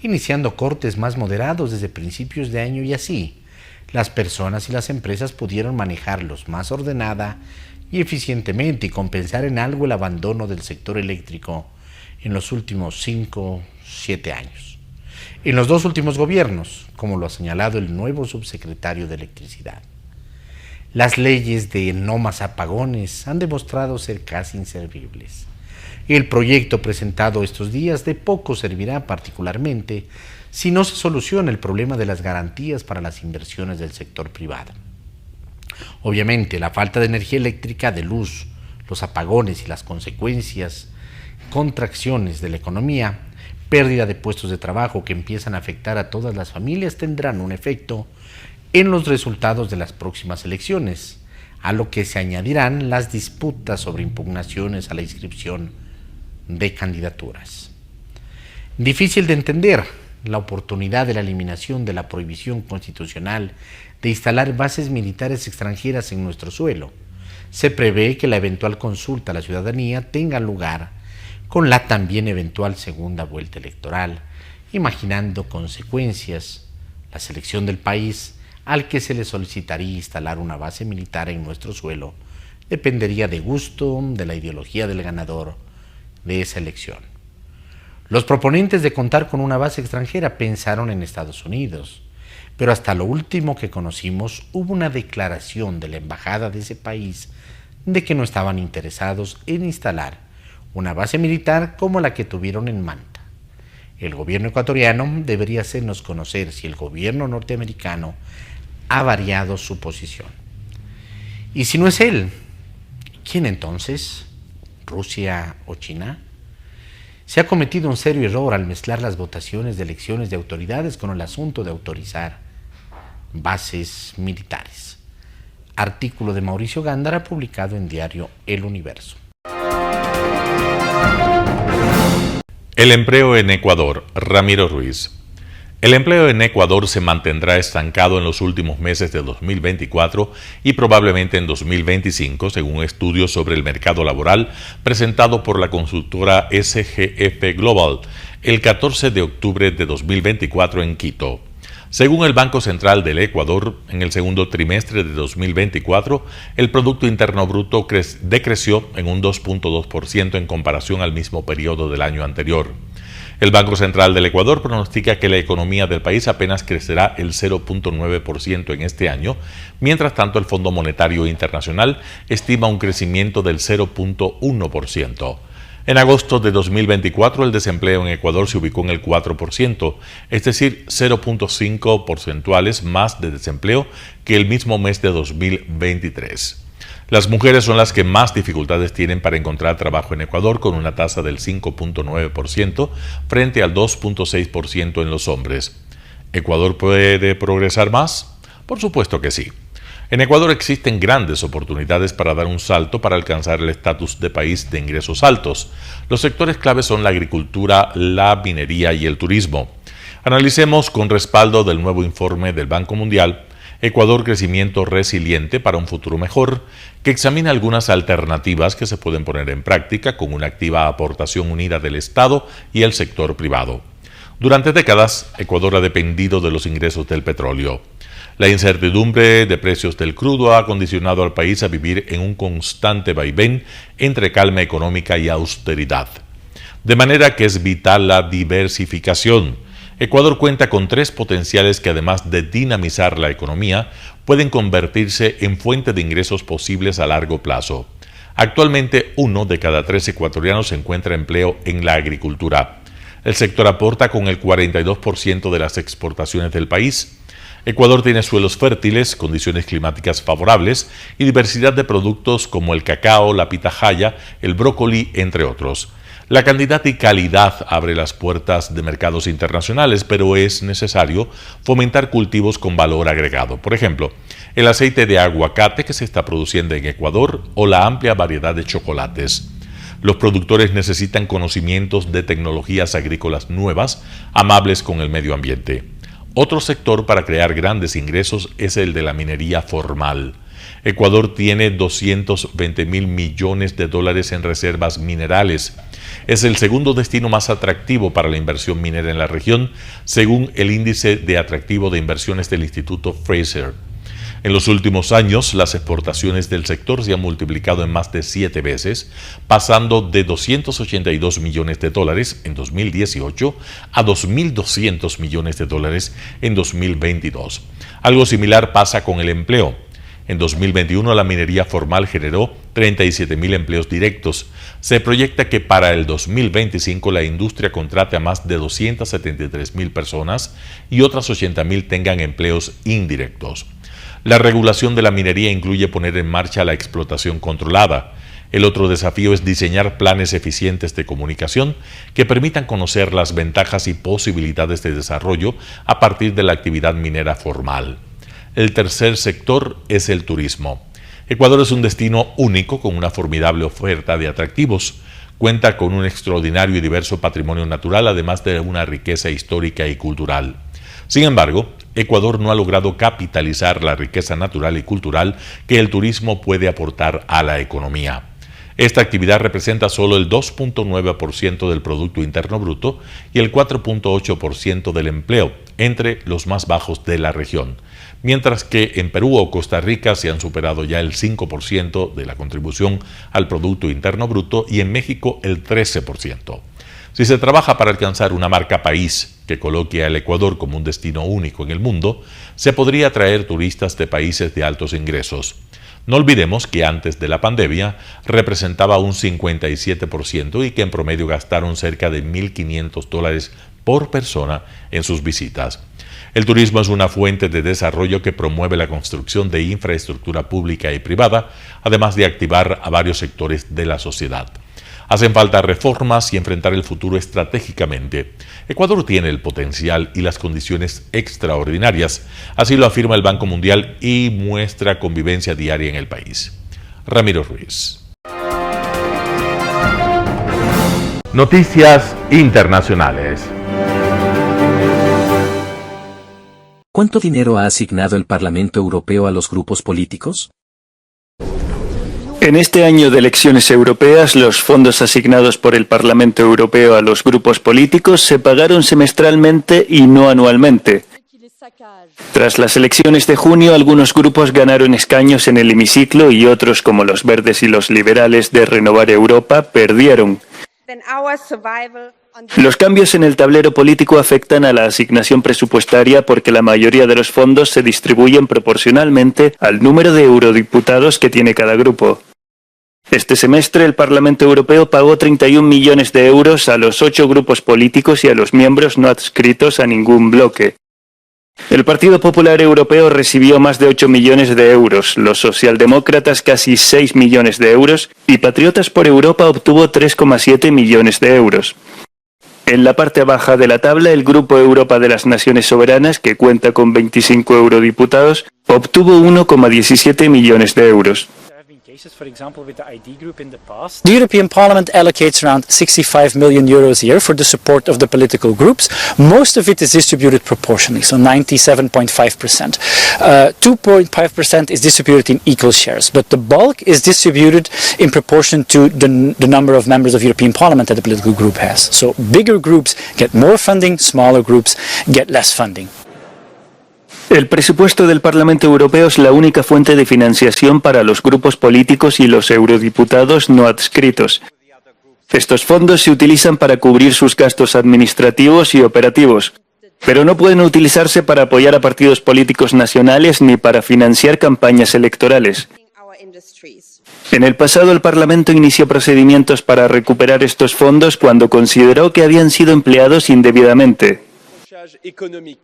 iniciando cortes más moderados desde principios de año, y así las personas y las empresas pudieron manejarlos más ordenada y eficientemente y compensar en algo el abandono del sector eléctrico en los últimos 5-7 años. En los 2 últimos gobiernos, como lo ha señalado el nuevo subsecretario de Electricidad. Las leyes de no más apagones han demostrado ser casi inservibles. El proyecto presentado estos días de poco servirá, particularmente si no se soluciona el problema de las garantías para las inversiones del sector privado. Obviamente, la falta de energía eléctrica, de luz, los apagones y las consecuencias, contracciones de la economía, pérdida de puestos de trabajo que empiezan a afectar a todas las familias, tendrán un efecto en los resultados de las próximas elecciones, a lo que se añadirán las disputas sobre impugnaciones a la inscripción de candidaturas. Difícil de entender la oportunidad de la eliminación de la prohibición constitucional de instalar bases militares extranjeras en nuestro suelo. Se prevé que la eventual consulta a la ciudadanía tenga lugar con la también eventual segunda vuelta electoral, imaginando consecuencias, la selección del país al que se le solicitaría instalar una base militar en nuestro suelo dependería de gusto, de la ideología del ganador de esa elección. Los proponentes de contar con una base extranjera pensaron en Estados Unidos, pero hasta lo último que conocimos hubo una declaración de la embajada de ese país de que no estaban interesados en instalar una base militar como la que tuvieron en Manta. El gobierno ecuatoriano debería hacernos conocer si el gobierno norteamericano ha variado su posición. Y si no es él, ¿quién entonces? ¿Rusia o China? Se ha cometido un serio error al mezclar las votaciones de elecciones de autoridades con el asunto de autorizar bases militares. Artículo de Mauricio Gándara publicado en diario El Universo. El empleo en Ecuador. Ramiro Ruiz. El empleo en Ecuador se mantendrá estancado en los últimos meses de 2024 y probablemente en 2025, según un estudio sobre el mercado laboral presentado por la consultora SGF Global el 14 de octubre de 2024 en Quito. Según el Banco Central del Ecuador, en el segundo trimestre de 2024, el Producto Interno Bruto decreció en un 2.2% en comparación al mismo periodo del año anterior. El Banco Central del Ecuador pronostica que la economía del país apenas crecerá el 0.9% en este año, mientras tanto el Fondo Monetario Internacional estima un crecimiento del 0.1%. En agosto de 2024 el desempleo en Ecuador se ubicó en el 4%, es decir, 0.5 porcentuales más de desempleo que el mismo mes de 2023. Las mujeres son las que más dificultades tienen para encontrar trabajo en Ecuador, con una tasa del 5.9% frente al 2.6% en los hombres. ¿Ecuador puede progresar más? Por supuesto que sí. En Ecuador existen grandes oportunidades para dar un salto para alcanzar el estatus de país de ingresos altos. Los sectores claves son la agricultura, la minería y el turismo. Analicemos con respaldo del nuevo informe del Banco Mundial, Ecuador Crecimiento Resiliente para un Futuro Mejor, que examina algunas alternativas que se pueden poner en práctica con una activa aportación unida del Estado y el sector privado. Durante décadas, Ecuador ha dependido de los ingresos del petróleo. La incertidumbre de precios del crudo ha condicionado al país a vivir en un constante vaivén entre calma económica y austeridad. De manera que es vital la diversificación. Ecuador cuenta con 3 potenciales que, además de dinamizar la economía, pueden convertirse en fuente de ingresos posibles a largo plazo. Actualmente, 1 de cada 3 ecuatorianos encuentra empleo en la agricultura. El sector aporta con el 42% de las exportaciones del país. Ecuador tiene suelos fértiles, condiciones climáticas favorables y diversidad de productos como el cacao, la pitahaya, el brócoli, entre otros. La cantidad y calidad abre las puertas de mercados internacionales, pero es necesario fomentar cultivos con valor agregado. Por ejemplo, el aceite de aguacate que se está produciendo en Ecuador o la amplia variedad de chocolates. Los productores necesitan conocimientos de tecnologías agrícolas nuevas, amables con el medio ambiente. Otro sector para crear grandes ingresos es el de la minería formal. Ecuador tiene 220.000 millones de dólares en reservas minerales. Es el segundo destino más atractivo para la inversión minera en la región, según el índice de atractivo de inversiones del Instituto Fraser. En los últimos años, las exportaciones del sector se han multiplicado en más de 7 veces, pasando de 282 millones de dólares en 2018 a 2.200 millones de dólares en 2022. Algo similar pasa con el empleo. En 2021 la minería formal generó 37.000 empleos directos. Se proyecta que para el 2025 la industria contrate a más de 273.000 personas y otras 80.000 tengan empleos indirectos. La regulación de la minería incluye poner en marcha la explotación controlada. El otro desafío es diseñar planes eficientes de comunicación que permitan conocer las ventajas y posibilidades de desarrollo a partir de la actividad minera formal. El tercer sector es el turismo. Ecuador es un destino único con una formidable oferta de atractivos. Cuenta con un extraordinario y diverso patrimonio natural, además de una riqueza histórica y cultural. Sin embargo, Ecuador no ha logrado capitalizar la riqueza natural y cultural que el turismo puede aportar a la economía. Esta actividad representa solo el 2.9% del Producto Interno Bruto y el 4.8% del empleo, entre los más bajos de la región, mientras que en Perú o Costa Rica se han superado ya el 5% de la contribución al Producto Interno Bruto y en México el 13%. Si se trabaja para alcanzar una marca país que coloque al Ecuador como un destino único en el mundo, se podría atraer turistas de países de altos ingresos. No olvidemos que antes de la pandemia representaba un 57% y que en promedio gastaron cerca de $1.500 por persona en sus visitas. El turismo es una fuente de desarrollo que promueve la construcción de infraestructura pública y privada, además de activar a varios sectores de la sociedad. Hacen falta reformas y enfrentar el futuro estratégicamente. Ecuador tiene el potencial y las condiciones extraordinarias, así lo afirma el Banco Mundial y muestra convivencia diaria en el país. Ramiro Ruiz. Noticias internacionales. ¿Cuánto dinero ha asignado el Parlamento Europeo a los grupos políticos? En este año de elecciones europeas, los fondos asignados por el Parlamento Europeo a los grupos políticos se pagaron semestralmente y no anualmente. Tras las elecciones de junio, algunos grupos ganaron escaños en el hemiciclo y otros, como los Verdes y los Liberales de Renovar Europa, perdieron. Los cambios en el tablero político afectan a la asignación presupuestaria porque la mayoría de los fondos se distribuyen proporcionalmente al número de eurodiputados que tiene cada grupo. Este semestre el Parlamento Europeo pagó 31 millones de euros a los 8 grupos políticos y a los miembros no adscritos a ningún bloque. El Partido Popular Europeo recibió más de 8 millones de euros, los socialdemócratas casi 6 millones de euros y Patriotas por Europa obtuvo 3,7 millones de euros. En la parte baja de la tabla, el Grupo Europa de las Naciones Soberanas, que cuenta con 25 eurodiputados, obtuvo 1,17 millones de euros. The European Parliament allocates around 65 million euros a year for the support of the political groups. Most of it is distributed proportionally, so 97.5%. 2.5% is distributed in equal shares, but the bulk is distributed in proportion to the number of members of European Parliament that the political group has. So bigger groups get more funding, smaller groups get less funding. El presupuesto del Parlamento Europeo es la única fuente de financiación para los grupos políticos y los eurodiputados no adscritos. Estos fondos se utilizan para cubrir sus gastos administrativos y operativos, pero no pueden utilizarse para apoyar a partidos políticos nacionales ni para financiar campañas electorales. En el pasado, el Parlamento inició procedimientos para recuperar estos fondos cuando consideró que habían sido empleados indebidamente.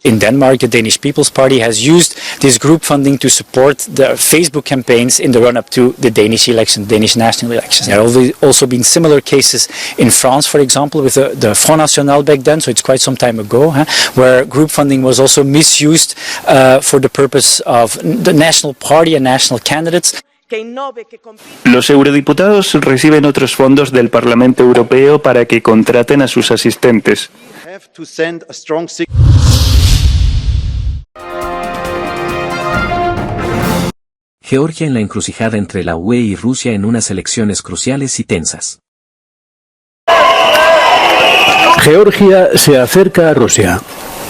In Denmark, the Danish People's Party has used this group funding to support the Facebook campaigns in the run-up to the Danish election, Danish national elections. There have also been similar cases in France, for example, with the Front National back then, so it's quite some time ago, where group funding was also misused for the purpose of the national party and national candidates. Los eurodiputados reciben otros fondos del Parlamento Europeo para que contraten a sus asistentes. Georgia en la encrucijada entre la UE y Rusia en unas elecciones cruciales y tensas. Georgia se acerca a Rusia.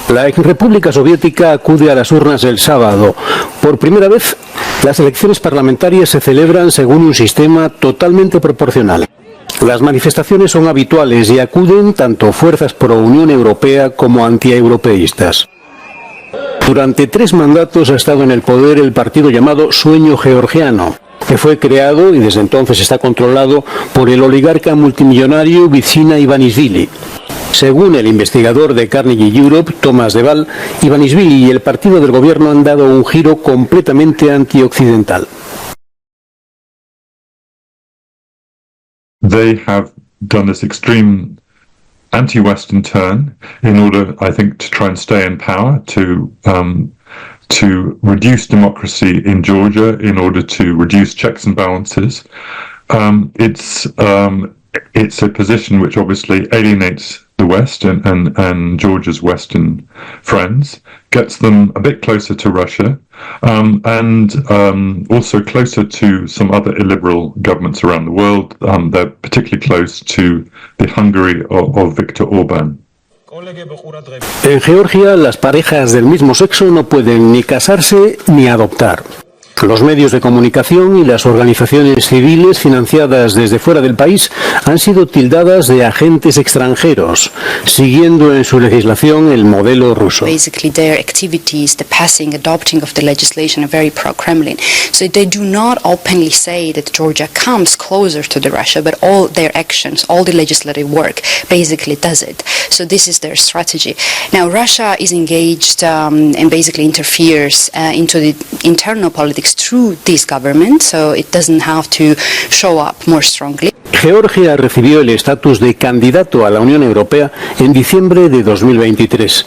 La exrepública soviética acude a las urnas el sábado. Por primera vez, las elecciones parlamentarias se celebran según un sistema totalmente proporcional. Las manifestaciones son habituales y acuden tanto fuerzas pro Unión Europea como antieuropeístas. Durante 3 mandatos ha estado en el poder el partido llamado Sueño Georgiano, que fue creado y desde entonces está controlado por el oligarca multimillonario Bidzina Ivanishvili. Según el investigador de Carnegie Europe, Thomas Deval, Ivanishvili y el partido del gobierno han dado un giro completamente antioccidental. They have done this extreme anti-Western turn in order, I think, to try and stay in power, to reduce democracy in Georgia, in order to reduce checks and balances. It's a position which obviously alienates the West and Georgia's Western friends, gets them a bit closer to Russia, and also closer to some other illiberal governments around the world. They're particularly close to the Hungary of Viktor Orban. En Georgia, las parejas del mismo sexo no pueden ni casarse ni adoptar. Los medios de comunicación y las organizaciones civiles financiadas desde fuera del país han sido tildadas de agentes extranjeros, siguiendo en su legislación el modelo ruso. Basically, their activities, the passing, adopting of the legislation are very pro-Kremlin. So they do not openly say that Georgia comes closer to the Russia, but all their actions, all the legislative work, basically does it. So this is their strategy. Now, Russia is engaged and basically interferes into the internal politics through this government, so it doesn't have to show up more strongly. Georgia recibió el estatus de candidato a la Unión Europea en diciembre de 2023.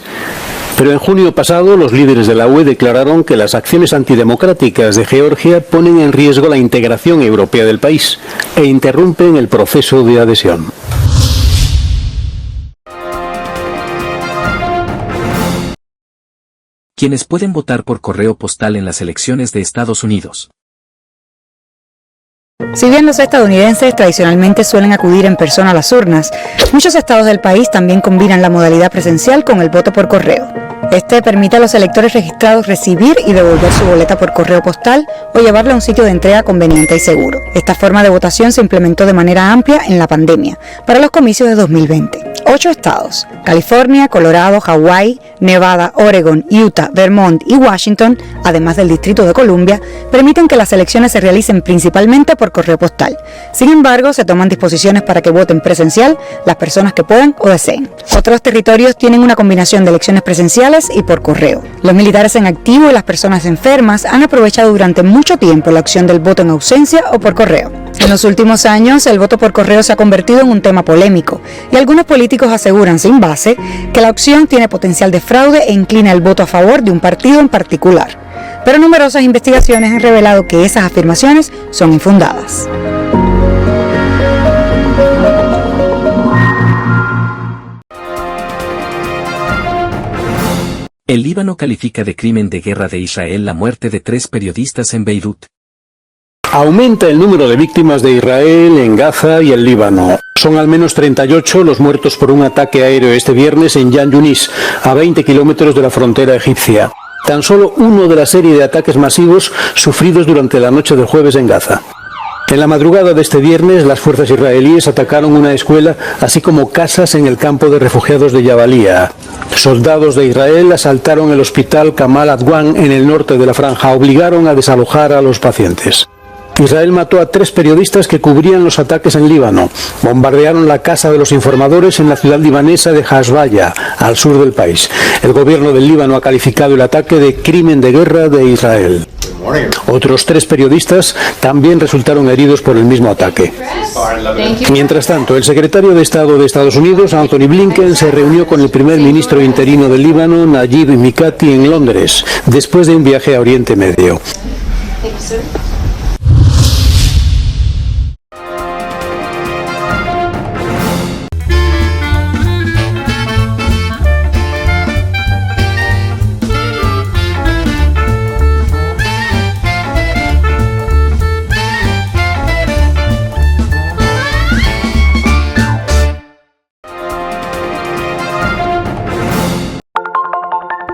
Pero en junio pasado los líderes de la UE declararon que las acciones antidemocráticas de Georgia ponen en riesgo la integración europea del país e interrumpen el proceso de adhesión. Quienes pueden votar por correo postal en las elecciones de Estados Unidos. Si bien los estadounidenses tradicionalmente suelen acudir en persona a las urnas, muchos estados del país también combinan la modalidad presencial con el voto por correo. Este permite a los electores registrados recibir y devolver su boleta por correo postal o llevarla a un sitio de entrega conveniente y seguro. Esta forma de votación se implementó de manera amplia en la pandemia para los comicios de 2020. 8 estados, California, Colorado, Hawái, Nevada, Oregon, Utah, Vermont y Washington, además del Distrito de Columbia, permiten que las elecciones se realicen principalmente por correo postal. Sin embargo, se toman disposiciones para que voten presencial las personas que puedan o deseen. Otros territorios tienen una combinación de elecciones presenciales y por correo. Los militares en activo y las personas enfermas han aprovechado durante mucho tiempo la opción del voto en ausencia o por correo. En los últimos años, el voto por correo se ha convertido en un tema polémico y algunos políticos aseguran sin base que la opción tiene potencial de fraude e inclina el voto a favor de un partido en particular. Pero numerosas investigaciones han revelado que esas afirmaciones son infundadas. El Líbano califica de crimen de guerra de Israel la muerte de 3 periodistas en Beirut. Aumenta el número de víctimas de Israel en Gaza y el Líbano. Son al menos 38 los muertos por un ataque aéreo este viernes en Yan Yunis, a 20 kilómetros de la frontera egipcia. Tan solo uno de la serie de ataques masivos sufridos durante la noche del jueves en Gaza. En la madrugada de este viernes, las fuerzas israelíes atacaron una escuela, así como casas en el campo de refugiados de Jabalía. Soldados de Israel asaltaron el hospital Kamal Adwan en el norte de la franja, obligaron a desalojar a los pacientes. Israel mató a 3 periodistas que cubrían los ataques en Líbano. Bombardearon la casa de los informadores en la ciudad libanesa de Hasbaya, al sur del país. El gobierno del Líbano ha calificado el ataque de crimen de guerra de Israel. Otros 3 periodistas también resultaron heridos por el mismo ataque. Mientras tanto, el secretario de Estado de Estados Unidos, Anthony Blinken, se reunió con el primer ministro interino del Líbano, Najib Mikati, en Londres, después de un viaje a Oriente Medio.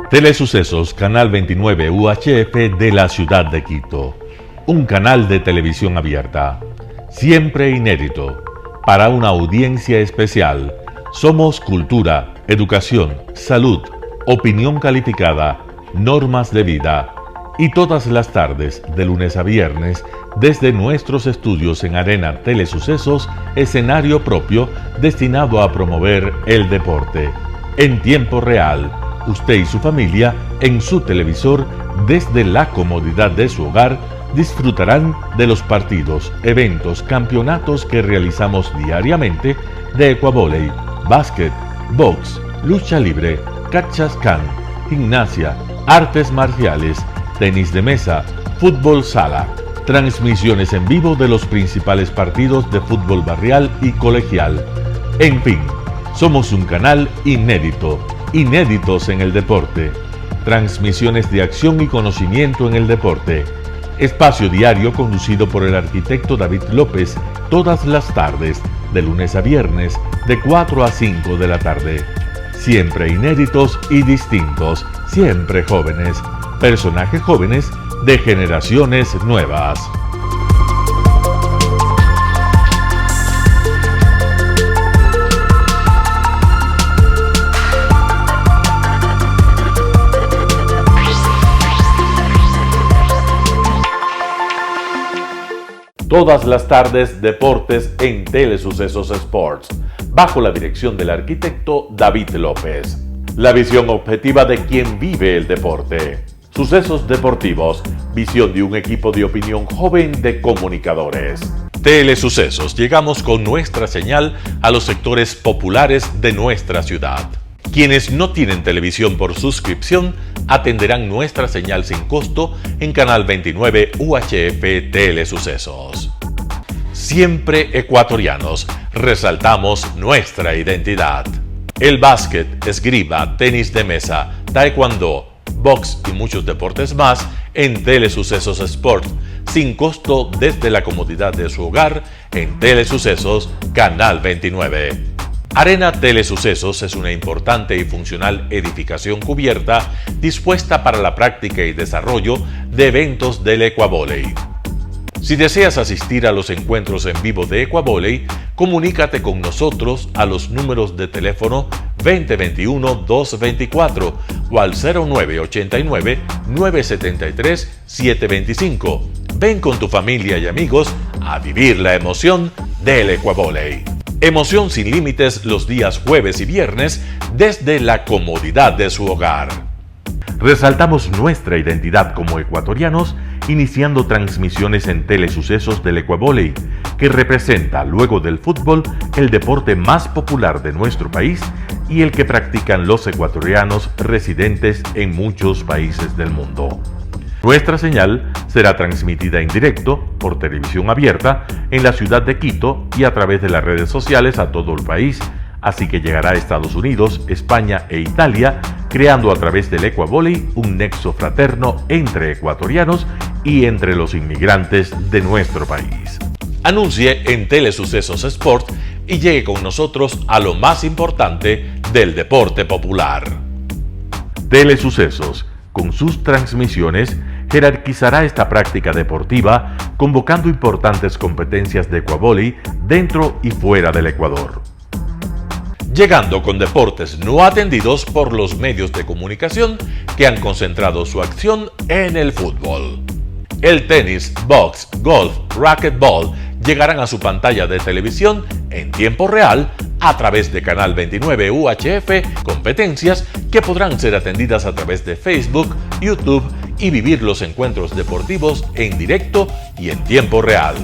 Telesucesos, Canal 29 UHF de la ciudad de Quito. Un canal de televisión abierta, siempre inédito, para una audiencia especial. Somos cultura, educación, salud, opinión calificada, normas de vida. Y todas las tardes, de lunes a viernes, desde nuestros estudios en Arena Telesucesos, escenario propio destinado a promover el deporte. En tiempo real, usted y su familia, en su televisor, desde la comodidad de su hogar, disfrutarán de los partidos, eventos, campeonatos que realizamos diariamente de ecuavóley, básquet, box, lucha libre, cachascán, gimnasia, artes marciales, tenis de mesa, fútbol sala, transmisiones en vivo de los principales partidos de fútbol barrial y colegial. En fin, somos un canal inédito. Inéditos en el deporte, transmisiones de acción y conocimiento en el deporte, espacio diario conducido por el arquitecto David López todas las tardes, de lunes a viernes, de 4 a 5 de la tarde. Siempre inéditos y distintos, siempre jóvenes, personajes jóvenes de generaciones nuevas. Todas las tardes, deportes en Telesucesos Sports, bajo la dirección del arquitecto David López. La visión objetiva de quien vive el deporte. Sucesos deportivos, visión de un equipo de opinión joven de comunicadores. Telesucesos, llegamos con nuestra señal a los sectores populares de nuestra ciudad. Quienes no tienen televisión por suscripción atenderán nuestra señal sin costo en Canal 29 UHF Telesucesos. Siempre ecuatorianos, resaltamos nuestra identidad. El básquet, esgrima, tenis de mesa, taekwondo, box y muchos deportes más en Telesucesos Sport, sin costo desde la comodidad de su hogar en Telesucesos Canal 29. Arena Telesucesos es una importante y funcional edificación cubierta dispuesta para la práctica y desarrollo de eventos del ecuavóley. Si deseas asistir a los encuentros en vivo de ecuavóley, comunícate con nosotros a los números de teléfono 2021-224 o al 0989-973-725. Ven con tu familia y amigos a vivir la emoción del ecuavóley. Emoción sin límites los días jueves y viernes desde la comodidad de su hogar. Resaltamos nuestra identidad como ecuatorianos iniciando transmisiones en Telesucesos del ecuavóley, que representa, luego del fútbol, el deporte más popular de nuestro país y el que practican los ecuatorianos residentes en muchos países del mundo. Nuestra señal será transmitida en directo por televisión abierta en la ciudad de Quito y a través de las redes sociales a todo el país, así que llegará a Estados Unidos, España e Italia, creando a través del ecuavóley un nexo fraterno entre ecuatorianos y entre los inmigrantes de nuestro país. Anuncie en Telesucesos Sport y llegue con nosotros a lo más importante del deporte popular. Telesucesos, con sus transmisiones, jerarquizará esta práctica deportiva, convocando importantes competencias de ecuavóley dentro y fuera del Ecuador. Llegando con deportes no atendidos por los medios de comunicación que han concentrado su acción en el fútbol. El tenis, box, golf, racquetball llegarán a su pantalla de televisión en tiempo real a través de Canal 29 UHF, competencias que podrán ser atendidas a través de Facebook, YouTube y vivir los encuentros deportivos en directo y en tiempo real.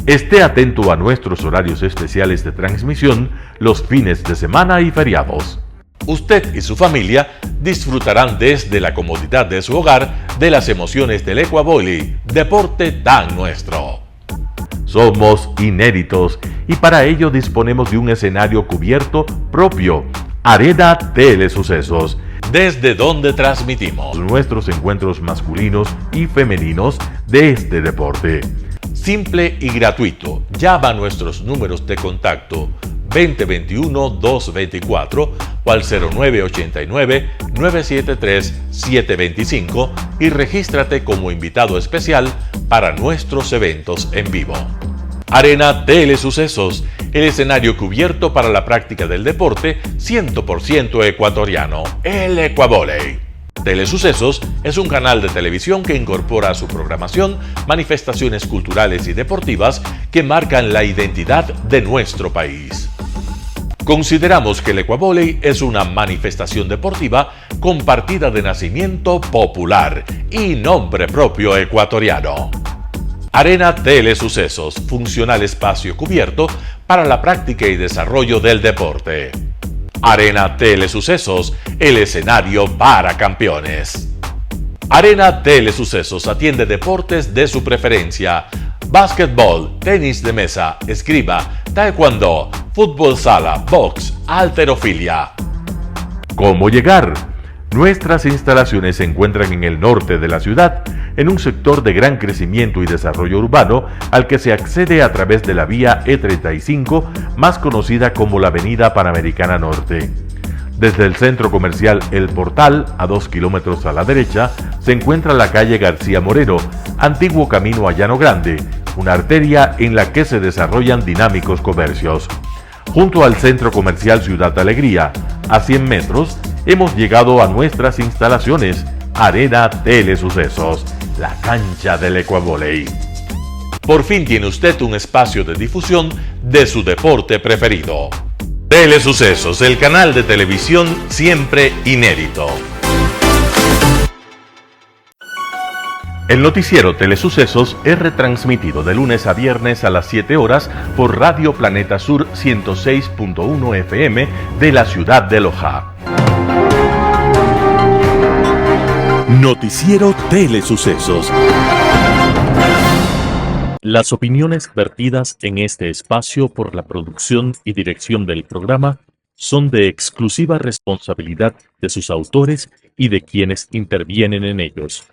Esté atento a nuestros horarios especiales de transmisión los fines de semana y feriados. Usted y su familia disfrutarán desde la comodidad de su hogar de las emociones del ecuavolley, deporte tan nuestro. Somos inéditos y para ello disponemos de un escenario cubierto propio, Arena Telesucesos, desde donde transmitimos nuestros encuentros masculinos y femeninos de este deporte. Simple y gratuito. Llama a nuestros números de contacto 2021-224 o al 0989-973-725 y regístrate como invitado especial para nuestros eventos en vivo. Arena Telesucesos, el escenario cubierto para la práctica del deporte 100% ecuatoriano, el ecuavolley. Telesucesos es un canal de televisión que incorpora a su programación manifestaciones culturales y deportivas que marcan la identidad de nuestro país. Consideramos que el ecuavolley es una manifestación deportiva con partida de nacimiento popular y nombre propio ecuatoriano. Arena Telesucesos, funcional espacio cubierto para la práctica y desarrollo del deporte. Arena Telesucesos, el escenario para campeones. Arena Telesucesos atiende deportes de su preferencia: básquetbol, tenis de mesa, esgrima, taekwondo, fútbol sala, box, halterofilia. ¿Cómo llegar? Nuestras instalaciones se encuentran en el norte de la ciudad, en un sector de gran crecimiento y desarrollo urbano al que se accede a través de la vía E35, más conocida como la Avenida Panamericana Norte. Desde el centro comercial El Portal, a 2 kilómetros a la derecha, se encuentra la calle García Moreno, antiguo camino a Llano Grande, una arteria en la que se desarrollan dinámicos comercios. Junto al centro comercial Ciudad Alegría, a 100 metros, hemos llegado a nuestras instalaciones, Arena Telesucesos, la cancha del ecuavolley. Por fin tiene usted un espacio de difusión de su deporte preferido. Telesucesos, el canal de televisión siempre inédito. El noticiero Telesucesos es retransmitido de lunes a viernes a las 7 horas por Radio Planeta Sur 106.1 FM de la ciudad de Loja. Noticiero Telesucesos. Las opiniones vertidas en este espacio por la producción y dirección del programa son de exclusiva responsabilidad de sus autores y de quienes intervienen en ellos.